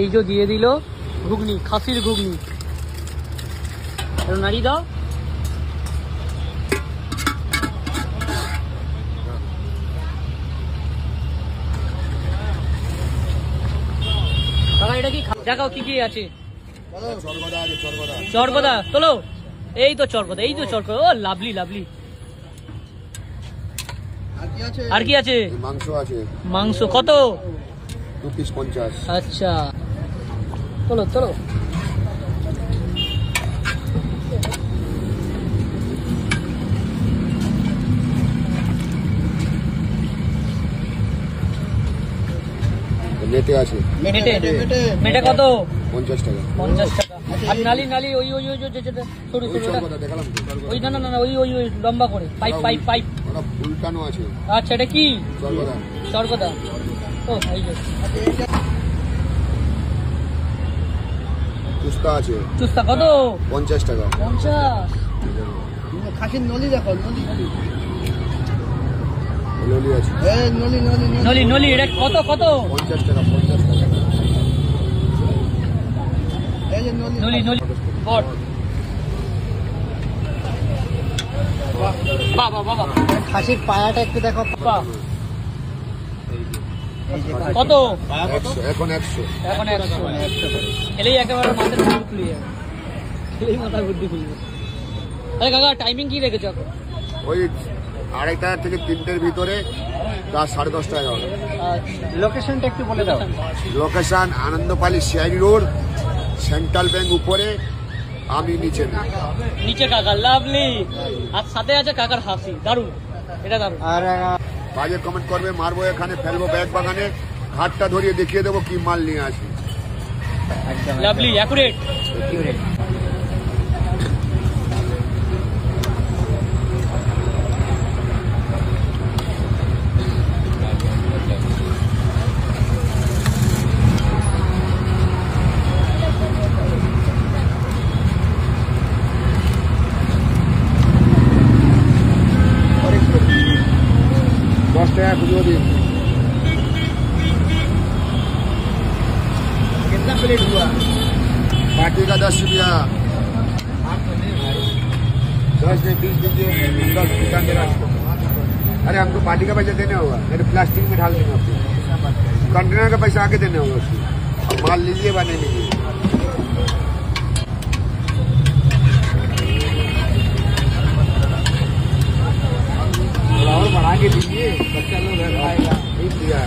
এই যে দিয়ে দিল ঘুগনি, খাসির ঘুগনি। নাড়ি দাও। কাকা এটা কি দেখাও কি কি আছে? চরগদা তোলো। এই তো চরগদা, এই তো চরগদা। ও লাভলি লাভলি। আর কি আছে? মাংস আছে। মাংস কত? 2 পিস 50। আচ্ছা তোলো তোলো। মেটে আছে। মেটে কত? 50 টাকা। 50 টাকা। আর নালি নালি ওই ওই ওই যেটা সরু সরু দেখালাম তো। ওই না না না ওই ওই ওই লম্বা করে পাইপ পাইপ পাইপ। ওটা উল্টানো আছে। আচ্ছা এটা কি? চরগদা। চরগদা। ও এই যে চুস্তা আছে। চুস্তা কত? 50 টাকা। 50। খাসির নলি দেখো, নলি ললি আছে। নলি নলি নলি নলি এটা কত কত? 50 টাকা। 50 টাকা। এই যে নলি নলি নলি বট। বাবা বাবা খাসির পায়াটা একটু দেখো। বাহ। কত? 100 এখন 100। এখন 100 খেলেই একেবারে মাথার বুদ্ধি খুলে যাবে। খেলেই মাথার বুদ্ধি খুলে যাবে। আরে কাকা টাইমিং কি রেখেছো এখন? ওই 2:30 থেকে 3টের ভিতরে রাত 10:30 টাকা হবে। আচ্ছা লোকেশনটা একটু বলে দাও। Location Anandapali CID road, central bank উপরে, আমি নিচে। নিচে কাকা লাভলি। আর সাথে আছে কাকার হাসি। দারুণ, এটা দারুণ। আর বাজে কমেন্ট করবে, মারবো এখানে, ফেলবো ব্যাগ বাগানে, ঘাটটা ধরিয়ে দেখিয়ে দেবো কি মাল নিয়ে আসি। Lovely accurate. दस टाका खुजरो दिन। कितना प्लेट हुआ? पार्टी का 10 रुपया। 10 में 20 दीजिए, 10 दुकान दे रहा। अरे हमको पार्टी का पैसा देना होगा, मेरे प्लास्टिक में ढाल देंगे आपको। कंटेनर का पैसा आगे देना होगा उसको। माल लीजिए व नहीं लीजिए। और बढ़ा के दीजिए, बच्चा लोग घर आएगा। ठीक दिया।